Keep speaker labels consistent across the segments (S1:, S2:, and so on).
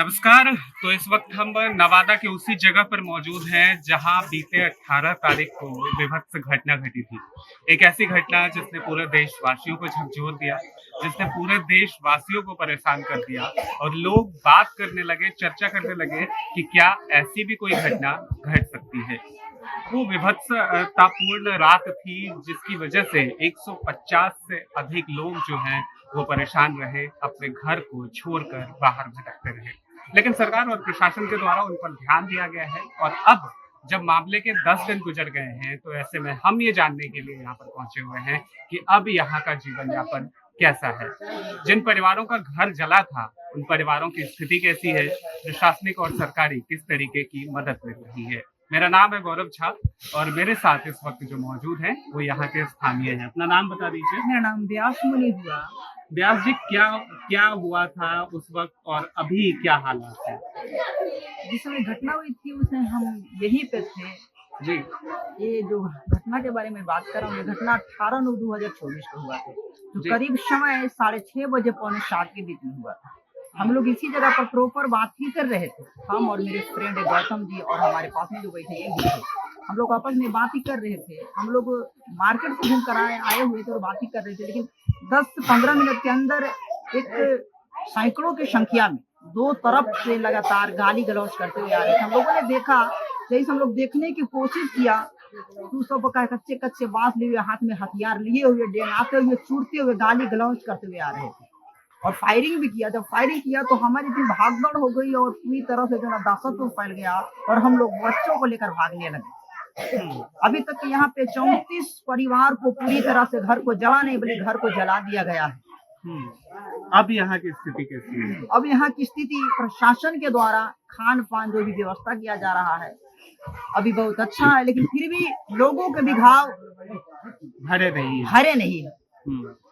S1: नमस्कार। तो इस वक्त हम नवादा के उसी जगह पर मौजूद हैं जहां बीते 18 तारीख को विभत्स घटना घटी थी। एक ऐसी घटना जिसने पूरे देशवासियों को झकझोर दिया, जिसने पूरे देशवासियों को परेशान कर दिया और लोग बात करने लगे, चर्चा करने लगे कि क्या ऐसी भी कोई घटना घट सकती है। वो विभत्सतापूर्ण रात थी जिसकी वजह से 150 से अधिक लोग जो हैं वो परेशान रहे, अपने घर को छोड़कर बाहर भटकते रहे। लेकिन सरकार और प्रशासन के द्वारा उन पर ध्यान दिया गया है और अब जब मामले के 10 दिन गुजर गए हैं तो ऐसे में हम ये जानने के लिए यहाँ पर पहुंचे हुए हैं कि अब यहाँ का जीवन यापन कैसा है। जिन परिवारों का घर जला था उन परिवारों की स्थिति कैसी है, प्रशासनिक और सरकारी किस तरीके की मदद मिल रही है। मेरा नाम है गौरव झा और मेरे साथ इस वक्त जो मौजूद हैं वो यहाँ के स्थानीय हैं। अपना नाम बता दीजिए।
S2: मेरा नाम व्यास मुनि हुआ।
S1: व्यास जी, क्या क्या हुआ था उस वक्त और अभी क्या हालात है?
S2: जिस समय घटना हुई थी उस समय हम यहीं पे थे
S1: जी
S2: ये जो घटना के बारे में बात कर रहा हूँ, ये घटना 18/9/2024 को हुआ था। तो
S1: जी।
S2: करीब समय 6:30 बजे पौने 7 के बीच में हुआ था। हम लोग इसी जगह पर प्रॉपर बात ही कर रहे थे। हम और मेरे फ्रेंड गौतम जी और हमारे पास में जो बैठे ये भी थे। हम लोग आपस में बात ही कर रहे थे। हम लोग मार्केट से घूम कर आए हुए थे और बात ही कर रहे थे, लेकिन 10 से 15 मिनट के अंदर एक सैकड़ों की संख्या में दो तरफ से लगातार गाली गलौज करते हुए आ रहे थे। हम लोगों ने देखा, जैसे हम लोग देखने की कोशिश किया तो सब का कच्चे कच्चे बांस लिए हुए, हाथ में हथियार लिए हुए, डेंगाते हुए, चूड़ते हुए, गाली गलौज करते हुए आ रहे थे और फायरिंग भी किया। जब फायरिंग किया तो हमारी इतनी भागदौड़ हो गई और पूरी तरह से जो ना दहशत तो फैल गया और हम लोग बच्चों को लेकर भागने लगे। अभी तक यहाँ पे 34 परिवार को पूरी तरह से घर को जला नहीं बल्कि घर को जला दिया गया है।
S1: अब यहाँ की स्थिति कैसी है?
S2: अब यहाँ की स्थिति प्रशासन के द्वारा खान पान जो भी व्यवस्था किया जा रहा है अभी बहुत अच्छा है, लेकिन फिर भी लोगों के भी घाव
S1: भरे
S2: नहीं है।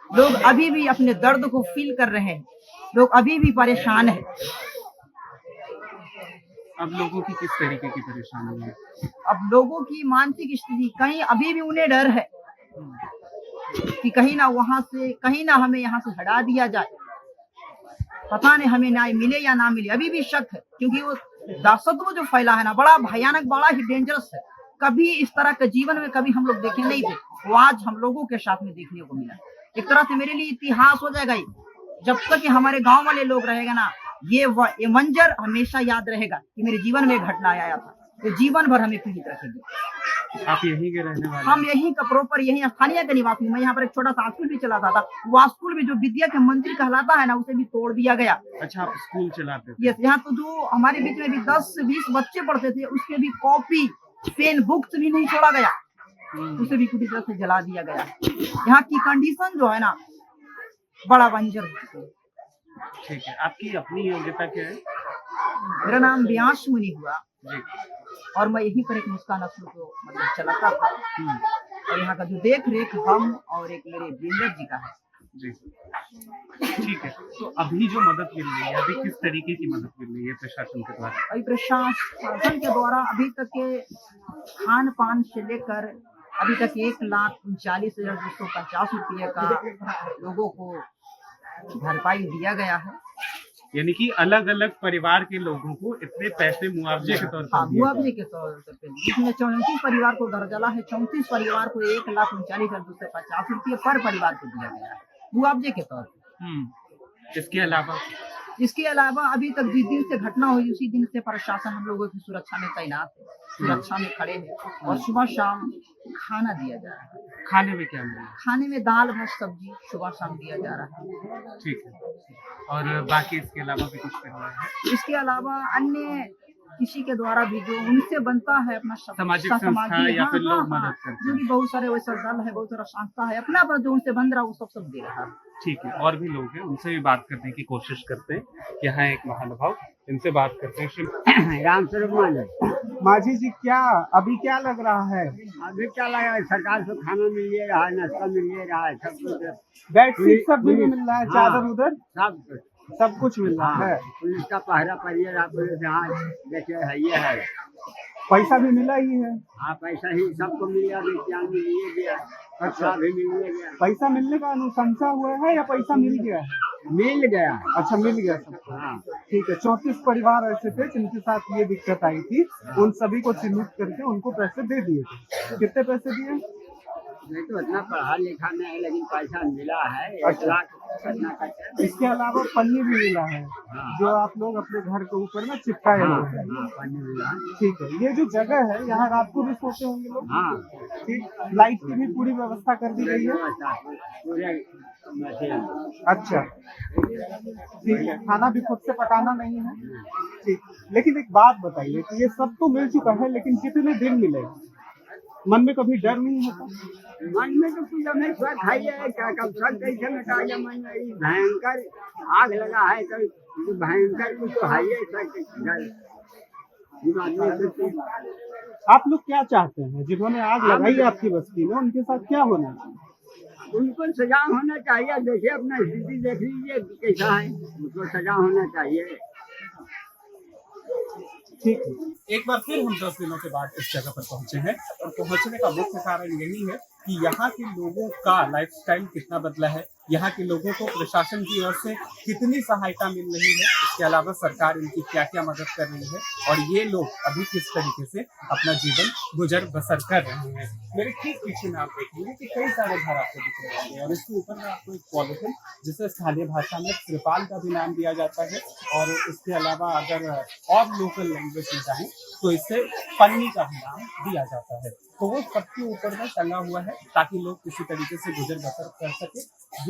S2: लोग अभी भी अपने दर्द को फील कर रहे हैं। लोग अभी भी परेशान हैं।
S1: अब लोगों की किस तरीके की परेशानी है?
S2: अब लोगों की मानसिक स्थिति कहीं अभी भी उन्हें डर है कि कहीं ना हमें यहाँ से हटा दिया जाए। पता नहीं हमें न्याय मिले या ना मिले, अभी भी शक है, क्योंकि वो दासत्व जो फैला है ना, बड़ा भयानक, बड़ा ही डेंजरस है। कभी इस तरह के जीवन में कभी हम लोग देखे नहीं थे, वो आज हम लोगों के साथ में देखने को मिला। एक तरह से मेरे लिए इतिहास हो जाएगा। जब तक हमारे गांव वाले लोग रहेगा ना, ये मंजर हमेशा याद रहेगा कि मेरे जीवन में घटना आया था, तो जीवन भर हमें पीड़ित रखेगी।
S1: आप यहीं के रहने वाले?
S2: हम यहीं का प्रॉपर, यहीं स्थानीय का निवासी। मैं यहाँ पर एक छोटा सा स्कूल भी चलाता था। वो स्कूल भी जो विद्या के मंदिर कहलाता है ना, उसे भी तोड़ दिया गया।
S1: अच्छा, आप स्कूल चलाते थे?
S2: यस, यहाँ तो जो हमारे बीच में भी 10 से 20 बच्चे पढ़ते थे, उसके भी कॉपी, पेन, बुक्स भी नहीं छोड़ा गया, उसे भी पूरी तरह से जला दिया गया। यहाँ की कंडीशन जो है ना, बड़ा बंजर है।
S1: ठीक है, आपकी अपनी योग्यता क्या है?
S2: मेरा नाम व्यास मुनि हुआ
S1: जी।
S2: और मैं यहीं पर एक मुस्कान स्कूल को मतलब चलाता था और यहाँ का जो देख रेख हम और एक मेरे बिल्डर जी का है।
S1: जी, ठीक है। तो अभी जो मदद मिल रही है, अभी किस तरीके की मदद मिल रही है प्रशासन के द्वारा?
S2: अभी प्रशासन के द्वारा अभी तक के खान पान से लेकर अभी तक 1,39,250 रुपये का लोगों को भरपाई दिया गया है।
S1: यानी कि अलग अलग परिवार के लोगों को इतने पैसे मुआवजे के तौर पर
S2: मुआवजे के तौर पर, जिसमें 34 परिवार को घर जला है। 34 परिवार को 1,39,250 रुपये पर परिवार को दिया गया है मुआवजे के तौर पर। इसके अलावा अभी तक जिस दिन से घटना हुई उसी दिन से प्रशासन हम लोगों की सुरक्षा में तैनात है, सुरक्षा में खड़े हैं और सुबह शाम खाना दिया जा रहा है।
S1: खाने में क्या मिला?
S2: खाने में दाल भात सब्जी सुबह शाम दिया जा रहा है।
S1: ठीक है। और बाकी इसके अलावा भी कुछ करना है?
S2: इसके अलावा अन्य किसी के द्वारा भी जो उनसे बनता है अपना
S1: सामाजिक संस्था या फिर लोग मदद करते हैं,
S2: जो भी बहुत सारे वैसा दल है, बहुत सारा संस्था है, अपना जो उनसे बन रहा है वो सब दे रहा है।
S1: ठीक है। और भी लोग हैं, उनसे भी बात करने की कोशिश करते हैं। यहाँ एक महानुभाव, इनसे बात करते हैं।
S3: राम स्वरूप
S4: माझी जी, अभी क्या लग रहा है?
S3: अभी क्या लगा है, सरकार से खाना मिल रहा है, नाश्ता मिल रहा है, सब कुछ,
S4: बेडशीट सब भी मिल रहा है, चादर उधर
S3: सब
S4: कुछ मिल रहा है।
S3: पुलिस का पहरा परिए पुलिस यहाँ देखे है, ये है।
S4: पैसा भी मिला ही है?
S3: हाँ, पैसा ही सबको मिल गया, लिए गया।
S4: अच्छा,
S3: अभी मिल गया,
S4: पैसा मिलने का अनुशंसा हुआ है या पैसा मिल गया है?
S3: मिल गया।
S4: अच्छा, मिल गया सबको।
S3: हाँ
S4: ठीक है, 34 परिवार ऐसे थे जिनके साथ ये दिक्कत आई थी, उन सभी को चिन्हित करके उनको पैसे दे दिए थे। कितने पैसे दिए?
S3: नहीं तो इतना पढ़ा लिखा नहीं है, लेकिन पैसा मिला है 1
S4: अच्छा।
S3: लाख करना का चाहिए।
S4: इसके अलावा पन्नी भी मिला है,
S3: हाँ।
S4: जो आप लोग अपने घर के ऊपर में चिपकाए
S3: हाँ
S4: हुए हैं।
S3: हाँ, पानी मिला।
S4: ठीक है, ये जो जगह है यहाँ रात को भी सोते होंगे लोग?
S3: हाँ
S4: ठीक, लाइट की भी पूरी व्यवस्था कर दी गई है?
S3: पूरे मशीन।
S4: अच्छा, ठीक है, खाना भी खुद से पकाना नहीं है? ठीक, लेकिन एक बात बताइए कि ये सब तो मिल चुका है, लेकिन कितने दिन मिलेगा? मन में कभी डर नहीं होता?
S3: मन में तो कुछ हमें स्वस्थ है, ये क्या कब सर कैसे मिटाया मन में, ये भयंकर आग लगा है तो ये भयंकर कुछ तो है ये
S4: आप लोग क्या चाहते हैं? जिन्होंने आग लगाई है आपकी बस्ती में, उनके साथ क्या होना चाहिए?
S3: उनको सजा होना चाहिए। देखिए अपना स्थिति देख लीजिए कैसा है, उनको सजा होना चाहिए।
S4: ठीक है, एक बार फिर हम 10 दिनों के बाद इस जगह पर पहुंचे हैं और पहुंचने का मुख्य कारण यही है कि यहाँ के लोगों का लाइफस्टाइल कितना बदला है, यहाँ के लोगों को प्रशासन की ओर से कितनी सहायता मिल रही है, इसके अलावा सरकार इनकी क्या क्या मदद कर रही है और ये लोग अभी किस तरीके से अपना जीवन गुजर बसर कर रहे हैं। मेरे ठीक पीछे में आप देखेंगे कि कई सारे घर आपको दिख रहे होंगे और इसके ऊपर में आपको एक पॉलिथिन, जिसे स्थानीय भाषा में त्रिपाल का भी नाम दिया जाता है, और इसके अलावा अगर और लोकल लैंग्वेज में जाएं तो इसे पन्नी का भी नाम दिया जाता है। तो वो सबके ऊपर में टंगा हुआ है ताकि लोग किसी तरीके से गुजर बसर कर सके।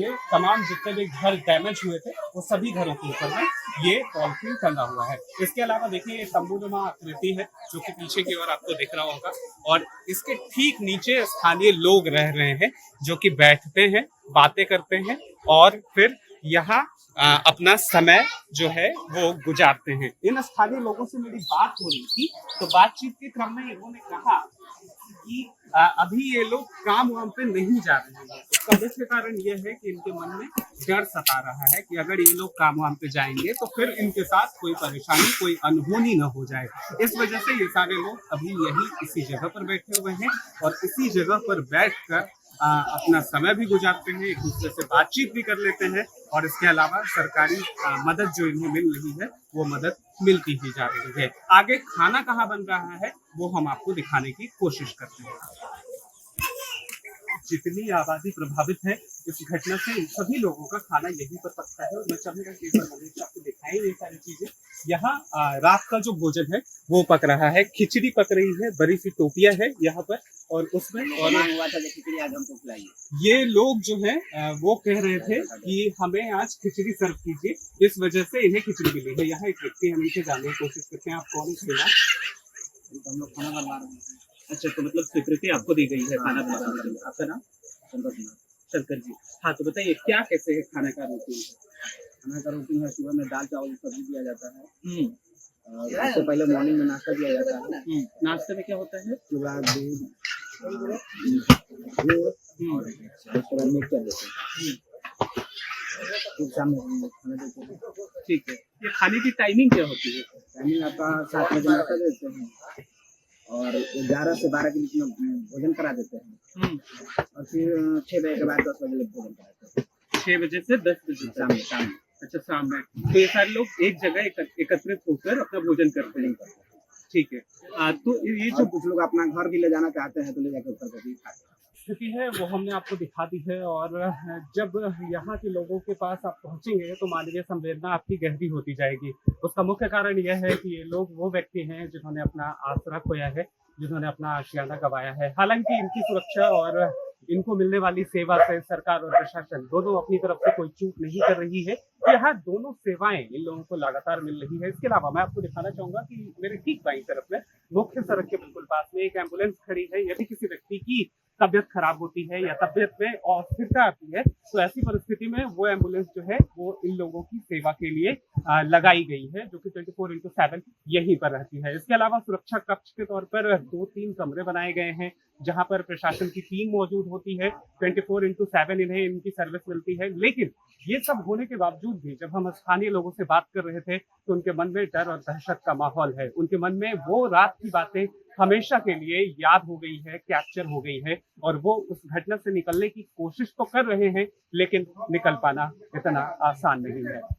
S4: ये तमाम जितने भी घर डैमेज हुए थे वो सभी घरों के ऊपर में ये पॉलिथीन टंगा हुआ है। इसके अलावा देखिए ये तंबूनुमा आकृति है जो कि पीछे की ओर आपको दिख रहा होगा, और इसके ठीक नीचे स्थानीय लोग रह रहे हैं जो कि बैठते हैं, बातें करते हैं और फिर यहाँ अपना समय जो है वो गुजारते हैं। इन स्थानीय लोगों से मेरी बात हो रही थी, तो बातचीत के क्रम में इन्होंने कहा कि अभी ये लोग काम वाम पे नहीं जा रहे हैं। इसका मुख्य कारण ये है कि इनके मन में डर सता रहा है कि अगर ये लोग काम वाम पे जाएंगे तो फिर इनके साथ कोई परेशानी, कोई अनहोनी न हो जाए। इस वजह से ये सारे लोग अभी यही इसी जगह पर बैठे हुए हैं और इसी जगह पर बैठकर अपना समय भी गुजारते हैं, एक दूसरे से बातचीत भी कर लेते हैं और इसके अलावा सरकारी मदद जो इन्हें मिल रही है वो मदद मिलती ही जा रही है। आगे खाना कहाँ बन रहा है वो हम आपको दिखाने की कोशिश करते हैं। जितनी आबादी प्रभावित है इस घटना से, इन सभी लोगों का खाना यहीं पर पकता है और मैं चाहूंगा कि आपको दिखाएं ये सारी चीजें। यहाँ रात का जो भोजन है वो पक रहा है, खिचड़ी पक रही है, बड़ी सी टोपियां है यहाँ पर और उसमें और
S3: हुआ था खिचड़ी आज हमको खिलाइए।
S4: ये लोग जो हैं वो कह रहे थे कि हमें आज खिचड़ी सर्व कीजिए, इस वजह से इन्हें खिचड़ी मिली है। यहाँ एक व्यक्ति हम इनसे जानने की कोशिश करते हैं, आप कौन है?
S3: हम लोग खाना बनवा रहे हैं।
S1: अच्छा, तो मतलब स्वीकृति आपको दी गई है खाना बनाने के लिए। आपका नाम? शंकर जी। हाँ, तो बताइए क्या कैसे है खाने का रूटीन?
S3: खाना का रूटीन है, सुबह में दाल चावल सब्जी दिया जाता है, उससे पहले मॉर्निंग में नाश्ता दिया जाता है।
S1: नाश्ते में क्या होता है?
S3: चूड़ा दूध और उसके बाद मिक्सचर देते हैं, फिर शाम में खाना देते हैं।
S1: ठीक है, ये खाने की टाइमिंग क्या होती है?
S3: टाइमिंग आपका 7 बजे नाश्ता देते हैं और 11 से 12 के बीच में भोजन करा देते हैं और फिर 6 बजे के बाद 10 बजे भोजन कराते हैं।
S1: 6 बजे से 10 बजे
S3: शाम में।
S1: अच्छा, शाम में। तो ये सारे लोग एक जगह एकत्रित होकर अपना भोजन करते हैं। ठीक है। तो ये जो
S3: कुछ लोग अपना घर भी ले जाना चाहते हैं तो ले जाकर घर पर भी खाते हैं।
S4: स्थिति है वो हमने आपको दिखा दी है और जब यहाँ के लोगों के पास आप पहुँचेंगे तो मानवीय संवेदना आपकी गहरी होती जाएगी। उसका मुख्य कारण यह है कि ये लोग वो व्यक्ति हैं जिन्होंने अपना आसरा खोया है, जिन्होंने अपना आशियाना गंवाया है। हालांकि इनकी सुरक्षा और इनको मिलने वाली सेवा से सरकार और प्रशासन दोनों अपनी तरफ से कोई चूक नहीं कर रही है। यहाँ दोनों सेवाएं इन लोगों को लगातार मिल रही है। इसके अलावा मैं आपको दिखाना चाहूंगा कि मेरे ठीक बाईं तरफ में मुख्य सड़क के बिल्कुल पास में एक एम्बुलेंस खड़ी है। यदि किसी व्यक्ति की तबियत खराब होती है या तबियत में अस्थिरता आती है तो ऐसी परिस्थिति में वो एम्बुलेंस जो है वो इन लोगों की सेवा के लिए लगाई गई है, जो कि 24/7 यहीं पर रहती है। इसके अलावा सुरक्षा कक्ष के तौर पर 2-3 कमरे बनाए गए हैं जहां पर प्रशासन की टीम मौजूद होती है। 24/7 इन्हें इनकी सर्विस मिलती है। लेकिन ये सब होने के बावजूद भी जब हम स्थानीय लोगों से बात कर रहे थे तो उनके मन में डर और दहशत का माहौल है। उनके मन में वो रात की बातें हमेशा के लिए याद हो गई है, कैप्चर हो गई है, और वो उस घटना से निकलने की कोशिश तो कर रहे हैं, लेकिन निकल पाना इतना आसान नहीं है।